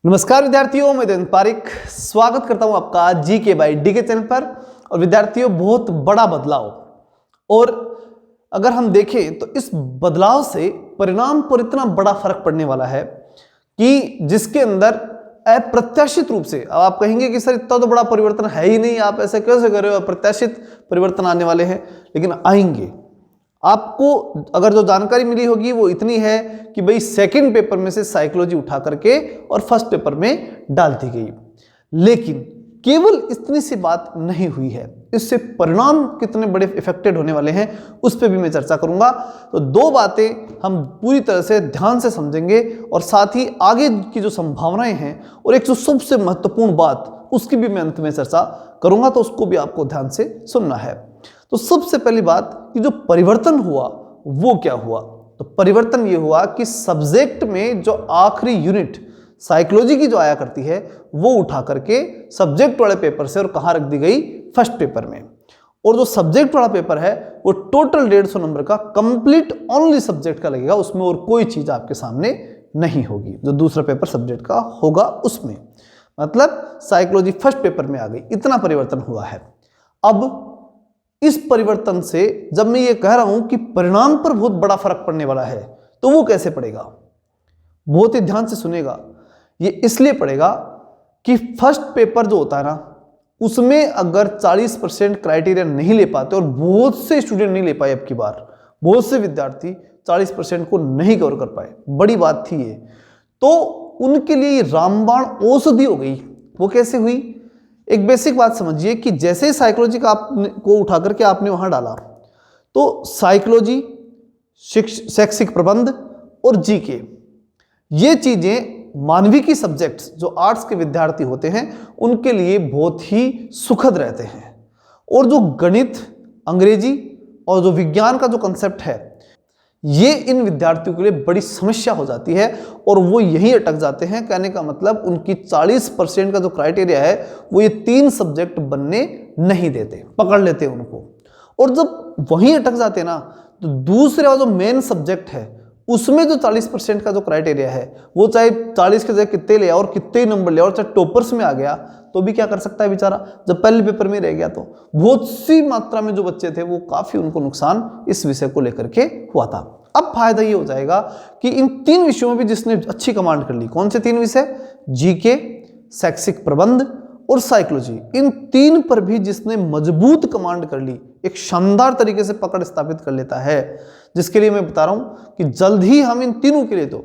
नमस्कार विद्यार्थियों, मैं देवेंद्र पारिक स्वागत करता हूं आपका जीके बाय डीके चैनल पर। और विद्यार्थियों, बहुत बड़ा बदलाव, और अगर हम देखें तो इस बदलाव से परिणाम पर इतना बड़ा फर्क पड़ने वाला है कि जिसके अंदर अप्रत्याशित रूप से, अब आप कहेंगे कि सर इतना तो बड़ा परिवर्तन है ही नहीं, आप ऐसे कैसे कर रहे हो, अप्रत्याशित परिवर्तन आने वाले हैं, लेकिन आएंगे। आपको अगर जो जानकारी मिली होगी वो इतनी है कि भाई सेकंड पेपर में से साइकोलॉजी उठा करके और फर्स्ट पेपर में डाल दी गई, लेकिन केवल इतनी सी बात नहीं हुई है। इससे परिणाम कितने बड़े इफेक्टेड होने वाले हैं उस पर भी मैं चर्चा करूंगा। तो दो बातें हम पूरी तरह से ध्यान से समझेंगे और साथ ही आगे की जो संभावनाएं हैं और एक जो सबसे महत्वपूर्ण बात उसकी भी मैं अंत में चर्चा करूंगा, तो उसको भी आपको ध्यान से सुनना है। तो सबसे पहली बात कि जो परिवर्तन हुआ वो क्या हुआ, तो परिवर्तन ये हुआ कि सब्जेक्ट में जो आखिरी यूनिट साइकोलॉजी की जो आया करती है वो उठा करके सब्जेक्ट वाले पेपर से और कहाँ रख दी गई, फर्स्ट पेपर में। और जो सब्जेक्ट वाला पेपर है वो टोटल 150 नंबर का कंप्लीट ओनली सब्जेक्ट का लगेगा, उसमें और कोई चीज आपके सामने नहीं होगी। जो दूसरा पेपर सब्जेक्ट का होगा उसमें, मतलब साइकोलॉजी फर्स्ट पेपर में आ गई। इतना परिवर्तन हुआ है। अब इस परिवर्तन से जब मैं ये कह रहा हूं कि परिणाम पर बहुत बड़ा फर्क पड़ने वाला है, तो वो कैसे पड़ेगा, बहुत ही ध्यान से सुनेगा। ये इसलिए पड़ेगा कि फर्स्ट पेपर जो होता है ना, उसमें अगर 40% क्राइटेरिया नहीं ले पाते, और बहुत से स्टूडेंट नहीं ले पाए, अब की बार बहुत से विद्यार्थी 40% को नहीं कवर कर पाए, बड़ी बात थी ये, तो उनके लिए रामबाण औषधि हो गई। वो कैसे हुई, एक बेसिक बात समझिए कि जैसे ही साइकोलॉजी का को उठा करके आपने वहां डाला, तो साइकोलॉजी, शैक्षिक प्रबंध और जीके, ये चीजें मानविकी सब्जेक्ट्स जो आर्ट्स के विद्यार्थी होते हैं उनके लिए बहुत ही सुखद रहते हैं। और जो गणित, अंग्रेजी और जो विज्ञान का जो कंसेप्ट है, ये इन विद्यार्थियों के लिए बड़ी समस्या हो जाती है और वो यहीं अटक जाते हैं। कहने का मतलब उनकी 40% का जो क्राइटेरिया है वो ये 3 सब्जेक्ट बनने नहीं देते, पकड़ लेते हैं उनको। और जब वहीं अटक जाते हैं ना, तो दूसरा जो मेन सब्जेक्ट है उसमें जो 40% का जो क्राइटेरिया है, वो चाहे 40 के जगह कितने ले और कितने नंबर ले और चाहे टॉपर्स में आ गया, तो भी क्या कर सकता है बेचारा, जब पहले पेपर में रह गया। तो बहुत सी मात्रा में जो बच्चे थे वो काफी उनको नुकसान इस विषय को लेकर के हुआ था। अब फायदा ये हो जाएगा कि इन 3 विषयों में भी जिसने अच्छी कमांड कर ली, कौन से 3 विषय, जीके, शैक्षिक प्रबंध और साइकोलॉजी, इन 3 पर भी जिसने मजबूत कमांड कर ली, एक शानदार तरीके से पकड़ स्थापित कर लेता है, जिसके लिए मैं बता रहा हूं कि जल्द ही हम इन तीनों के लिए तो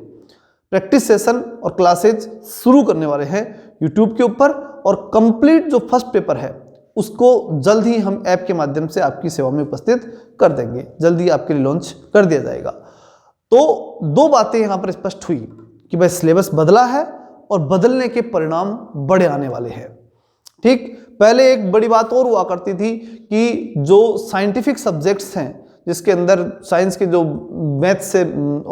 प्रैक्टिस सेशन और क्लासेज शुरू करने वाले हैं यूट्यूब के ऊपर, और कंप्लीट जो फर्स्ट पेपर है उसको जल्द ही हम ऐप के माध्यम से आपकी सेवा में उपस्थित कर देंगे, जल्द ही आपके लिए लॉन्च कर दिया जाएगा। तो 2 बातें यहां पर स्पष्ट हुई कि भाई सिलेबस बदला है और बदलने के परिणाम बड़े आने वाले हैं। ठीक, पहले एक बड़ी बात और हुआ करती थी कि जो साइंटिफिक सब्जेक्ट्स हैं, जिसके अंदर साइंस के जो मैथ से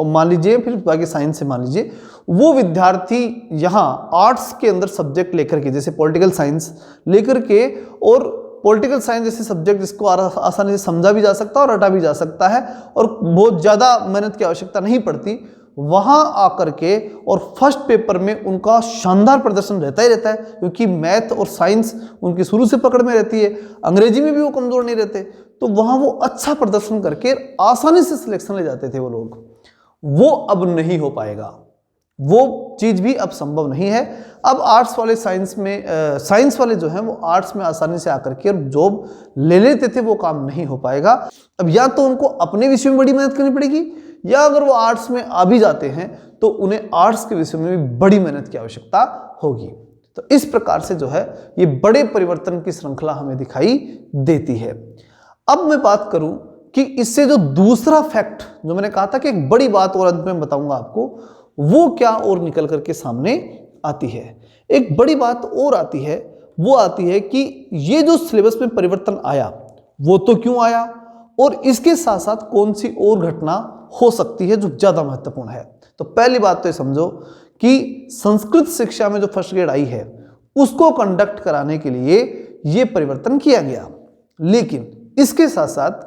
मान लीजिए, फिर बाकी साइंस से मान लीजिए, वो विद्यार्थी यहाँ आर्ट्स के अंदर सब्जेक्ट लेकर के, जैसे पॉलिटिकल साइंस लेकर के, और पॉलिटिकल साइंस जैसे सब्जेक्ट जिसको आसानी से समझा भी जा सकता है और रटा भी जा सकता है और बहुत ज़्यादा मेहनत की आवश्यकता नहीं पड़ती, वहां आकर के और फर्स्ट पेपर में उनका शानदार प्रदर्शन रहता ही रहता है, क्योंकि मैथ और साइंस उनकी शुरू से पकड़ में रहती है, अंग्रेजी में भी वो कमजोर नहीं रहते, तो वहां वो अच्छा प्रदर्शन करके आसानी से सिलेक्शन ले जाते थे वो लोग। वो अब नहीं हो पाएगा, वो चीज भी अब संभव नहीं है। अब आर्ट्स वाले साइंस में साइंस वाले जो हैं वो आर्ट्स में आसानी से आकर के जॉब ले लेते थे, वो काम नहीं हो पाएगा। अब या तो उनको अपने विषय में बड़ी मेहनत करनी पड़ेगी, या अगर वो आर्ट्स में आ भी जाते हैं तो उन्हें आर्ट्स के विषय में भी बड़ी मेहनत की आवश्यकता होगी। तो इस प्रकार से जो है ये बड़े परिवर्तन की श्रृंखला हमें दिखाई देती है। अब मैं बात करूं कि इससे जो दूसरा फैक्ट जो मैंने कहा था कि एक बड़ी बात और अंत में बताऊंगा आपको, वो क्या और निकल करके सामने आती है। एक बड़ी बात और आती है, वो आती है कि ये जो सिलेबस में परिवर्तन आया वो तो क्यों आया, और इसके साथ साथ कौन सी और घटना हो सकती है जो ज्यादा महत्वपूर्ण है। तो पहली बात तो ये समझो कि संस्कृत शिक्षा में जो फर्स्ट ग्रेड आई है उसको कंडक्ट कराने के लिए ये परिवर्तन किया गया, लेकिन इसके साथ साथ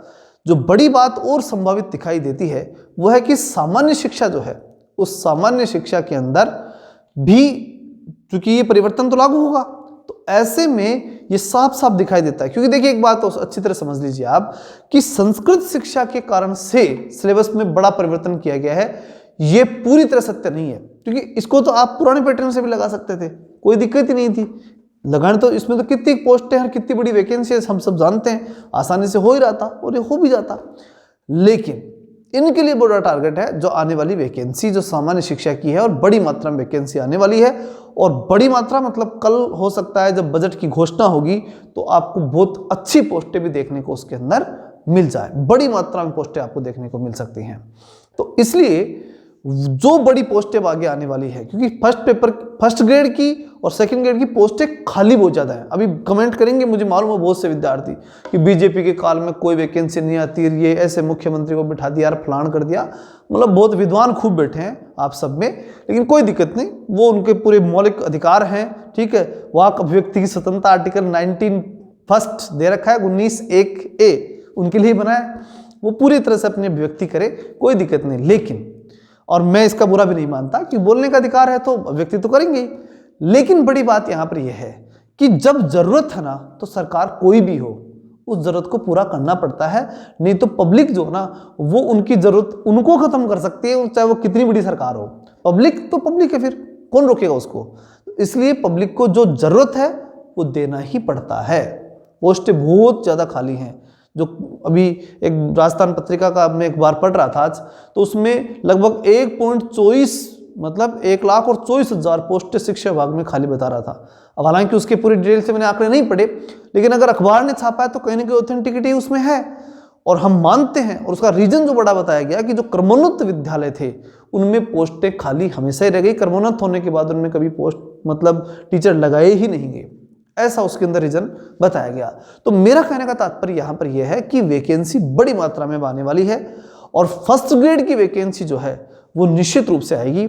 जो बड़ी बात और संभावित दिखाई देती है वो है कि सामान्य शिक्षा जो है, उस सामान्य शिक्षा के अंदर भी क्योंकि ये परिवर्तन तो लागू होगा। तो ऐसे में ये साफ साफ दिखाई देता है, क्योंकि देखिए एक बात तो अच्छी तरह समझ लीजिए आप कि संस्कृत शिक्षा के कारण से सिलेबस में बड़ा परिवर्तन किया गया है, ये पूरी तरह सत्य नहीं है। क्योंकि इसको तो आप पुराने पैटर्न से भी लगा सकते थे, कोई दिक्कत ही नहीं थी लगाने। तो इसमें तो कितनी पोस्टें हैं, कितनी बड़ी वैकेंसी हम सब जानते हैं, आसानी से हो ही रहा था और ये हो भी जाता। लेकिन इनके लिए बड़ा टारगेट है जो आने वाली वैकेंसी जो सामान्य शिक्षा की है, और बड़ी मात्रा में वैकेंसी आने वाली है। और बड़ी मात्रा मतलब कल हो सकता है जब बजट की घोषणा होगी तो आपको बहुत अच्छी पोस्टें भी देखने को उसके अंदर मिल जाए, बड़ी मात्रा में पोस्टें आपको देखने को मिल सकती हैं। तो इसलिए जो बड़ी पोस्टें आगे आने वाली है, क्योंकि फर्स्ट ग्रेड की और सेकंड ग्रेड की पोस्टें खाली बहुत ज़्यादा है। अभी कमेंट करेंगे, मुझे मालूम है बहुत से विद्यार्थी कि बीजेपी के काल में कोई वैकेंसी नहीं आती, ये ऐसे मुख्यमंत्री को बिठा दिया, फलान कर दिया। मतलब बहुत विद्वान खूब बैठे हैं आप सब में, लेकिन कोई दिक्कत नहीं, वो उनके पूरे मौलिक अधिकार हैं, ठीक है। वाक अभिव्यक्ति की स्वतंत्रता आर्टिकल 19 फर्स्ट दे रखा है, 19(1)(a) उनके लिए बना है, वो पूरी तरह से अपनी अभिव्यक्ति करे, कोई दिक्कत नहीं। लेकिन और मैं इसका बुरा भी नहीं मानता कि बोलने का अधिकार है तो व्यक्ति तो करेंगे, लेकिन बड़ी बात यहां पर यह है कि जब जरूरत है ना तो सरकार कोई भी हो उस जरूरत को पूरा करना पड़ता है। नहीं तो पब्लिक जो ना वो उनकी जरूरत उनको खत्म कर सकती है, चाहे वो कितनी बड़ी सरकार हो। पब्लिक तो पब्लिक है, फिर कौन रोकेगा उसको। इसलिए पब्लिक को जो जरूरत है वो देना ही पड़ता है। पोस्टें बहुत ज्यादा खाली हैं। जो अभी एक राजस्थान पत्रिका का मैं एक बार पढ़ रहा था आज, तो उसमें लगभग 1.24 मतलब 1,24,000 पोस्टें शिक्षा विभाग में खाली बता रहा था। अब हालांकि उसके पूरी डिटेल से मैंने आंकड़े नहीं पढ़े, लेकिन अगर अखबार ने छापा है तो कहीं ना कहीं ऑथेंटिसिटी उसमें है और हम मानते हैं। और उसका रीजन जो बड़ा बताया गया कि जो क्रमोन्नत विद्यालय थे उनमें पोस्टें खाली हमेशा ही रह गई, क्रमोन्नत होने के बाद उनमें कभी पोस्ट मतलब टीचर लगाए ही नहीं गए, ऐसा उसके अंदर रीजन बताया गया। तो मेरा कहने का तात्पर्य यहां पर यह है कि वैकेंसी बड़ी मात्रा में आने वाली है और फर्स्ट ग्रेड की वैकेंसी जो है वो निश्चित रूप से आएगी।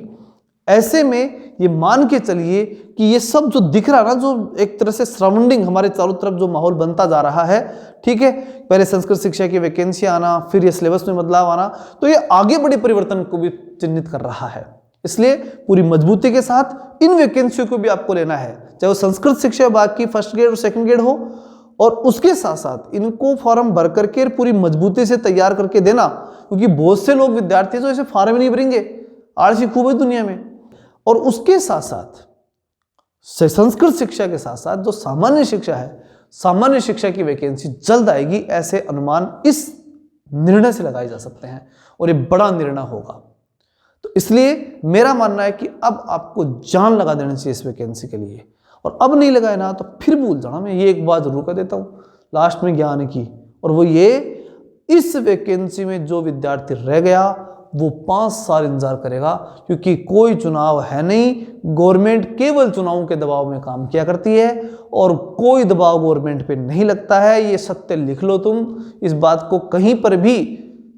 ऐसे में ये मान के चलिए कि ये सब जो दिख रहा ना, जो एक तरह से सराउंडिंग हमारे चारों तरफ जो माहौल बनता जा रहा है, ठीक है, पहले संस्कृत शिक्षा की वैकेंसी आना, फिर ये सिलेबस में बदलाव आना, तो ये आगे बड़े परिवर्तन को भी चिन्हित कर रहा है। इसलिए पूरी मजबूती के साथ इन वैकेंसियों को भी आपको लेना है, चाहे वो संस्कृत शिक्षा विभाग की फर्स्ट ग्रेड और सेकंड ग्रेड हो, और उसके साथ साथ इनको फॉर्म भर करके पूरी मजबूती से तैयार करके देना। क्योंकि बहुत से लोग विद्यार्थी जो ऐसे फॉर्म ही नहीं भरेंगे, आलसी खूब है दुनिया में। और उसके साथ साथ संस्कृत शिक्षा के साथ साथ जो सामान्य शिक्षा है, सामान्य शिक्षा की वैकेंसी जल्द आएगी, ऐसे अनुमान इस निर्णय से लगाए जा सकते हैं और ये बड़ा निर्णय होगा। तो इसलिए मेरा मानना है कि अब आपको जान लगा देना चाहिए इस वैकेंसी के लिए, और अब नहीं लगाए ना तो फिर भूल जाना। मैं ये एक बात जरूर कर देता हूँ लास्ट में ज्ञान की, और वो ये, इस वैकेंसी में जो विद्यार्थी रह गया वो 5 साल इंतजार करेगा, क्योंकि कोई चुनाव है नहीं। गवर्नमेंट केवल चुनावों के दबाव में काम किया करती है और कोई दबाव गवर्नमेंट पे नहीं लगता है। ये सत्य लिख लो तुम, इस बात को कहीं पर भी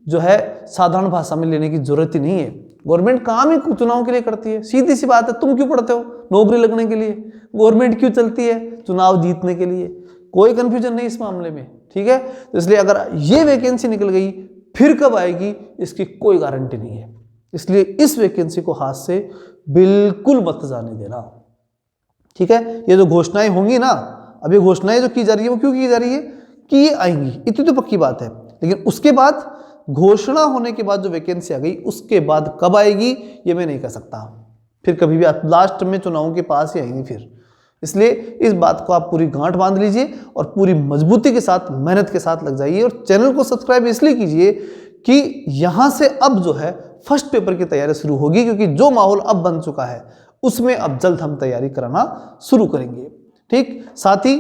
जो है साधारण भाषा में लेने की जरूरत ही नहीं है। गवर्नमेंट काम ही चुनाव के लिए करती है, सीधी सी बात है। तुम क्यों पढ़ते हो? नौकरी लगने के लिए। गवर्नमेंट क्यों चलती है? चुनाव जीतने के लिए। कोई कंफ्यूजन नहीं इस मामले में, ठीक है। तो इसलिए अगर ये वैकेंसी निकल गई, फिर कब आएगी इसकी कोई गारंटी नहीं है। इसलिए इस वैकेंसी को हाथ से बिल्कुल मत जाने देना, ठीक है। ये जो घोषणाएं होंगी ना, अब ये घोषणाएं जो की जा रही है वो क्यों की जा रही है कि ये आएंगी, इतनी तो पक्की बात है। लेकिन उसके बाद घोषणा होने के बाद जो वैकेंसी आ गई, उसके बाद कब आएगी ये मैं नहीं कह सकता। फिर कभी भी लास्ट में चुनावों के पास ही आएंगी फिर। इसलिए इस बात को आप पूरी गांठ बांध लीजिए और पूरी मजबूती के साथ, मेहनत के साथ लग जाइए। और चैनल को सब्सक्राइब इसलिए कीजिए कि यहां से अब जो है फर्स्ट पेपर की तैयारी शुरू होगी, क्योंकि जो माहौल अब बन चुका है उसमें अब जल्द हम तैयारी कराना शुरू करेंगे, ठीक। साथ ही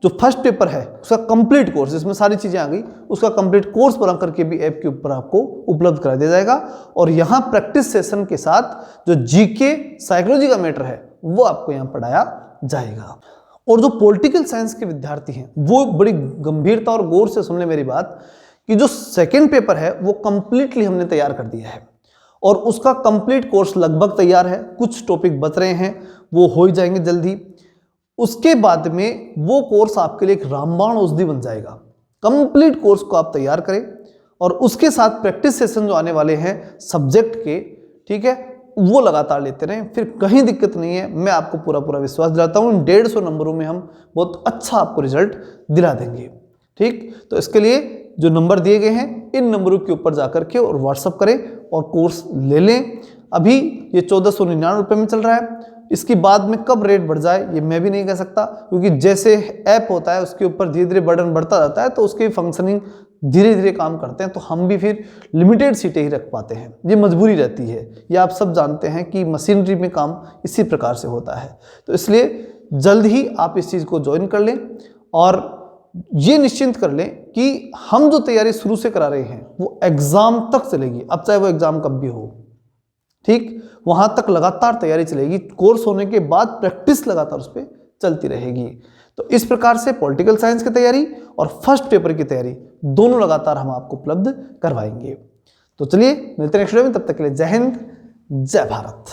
जो फर्स्ट पेपर है उसका कंप्लीट कोर्स, जिसमें सारी चीजें आ गई, उसका कंप्लीट कोर्स बना करके भी ऐप के ऊपर आपको उपलब्ध करा दिया जाएगा। और यहाँ प्रैक्टिस सेशन के साथ जो जीके साइकोलॉजी का मैटर है वो आपको यहाँ पढ़ाया जाएगा। और जो पॉलिटिकल साइंस के विद्यार्थी हैं वो बड़ी गंभीरता और गौर से सुन ले मेरी बात, कि जो सेकेंड पेपर है वो कंप्लीटली हमने तैयार कर दिया है और उसका कंप्लीट कोर्स लगभग तैयार है। कुछ टॉपिक बच रहे हैं, वो हो ही जाएंगे जल्दी। उसके बाद में वो कोर्स आपके लिए एक रामबाण औषधि बन जाएगा। कंप्लीट कोर्स को आप तैयार करें और उसके साथ प्रैक्टिस सेशन जो आने वाले हैं सब्जेक्ट के, ठीक है, वो लगातार लेते रहें, फिर कहीं दिक्कत नहीं है। मैं आपको पूरा पूरा विश्वास दिलाता हूँ, इन 150 नंबरों में हम बहुत अच्छा आपको रिजल्ट दिला देंगे। ठीक, तो इसके लिए जो नंबर दिए गए हैं इन नंबरों के ऊपर जाकर के और व्हाट्सअप करें और कोर्स ले लें। अभी ये 1499 रुपये में चल रहा है, इसकी बाद में कब रेट बढ़ जाए ये मैं भी नहीं कह सकता, क्योंकि जैसे ऐप होता है उसके ऊपर धीरे धीरे बर्डन बढ़ता जाता है, तो उसकी फंक्शनिंग धीरे धीरे काम करते हैं, तो हम भी फिर लिमिटेड सीटें ही रख पाते हैं। ये मजबूरी रहती है, ये आप सब जानते हैं कि मशीनरी में काम इसी प्रकार से होता है। तो इसलिए जल्द ही आप इस चीज़ को ज्वाइन कर लें और ये निश्चिंत कर लें कि हम जो तैयारी शुरू से करा रहे हैं वो एग्ज़ाम तक चलेगी, अब चाहे वो एग्ज़ाम कब भी हो। ठीक, वहाँ तक लगातार तैयारी चलेगी, कोर्स होने के बाद प्रैक्टिस लगातार उस पर चलती रहेगी। तो इस प्रकार से पॉलिटिकल साइंस की तैयारी और फर्स्ट पेपर की तैयारी दोनों लगातार हम आपको उपलब्ध करवाएंगे। तो चलिए मिलते हैं नेक्स्ट वीडियो में, तब तक के लिए जय हिंद, जय भारत।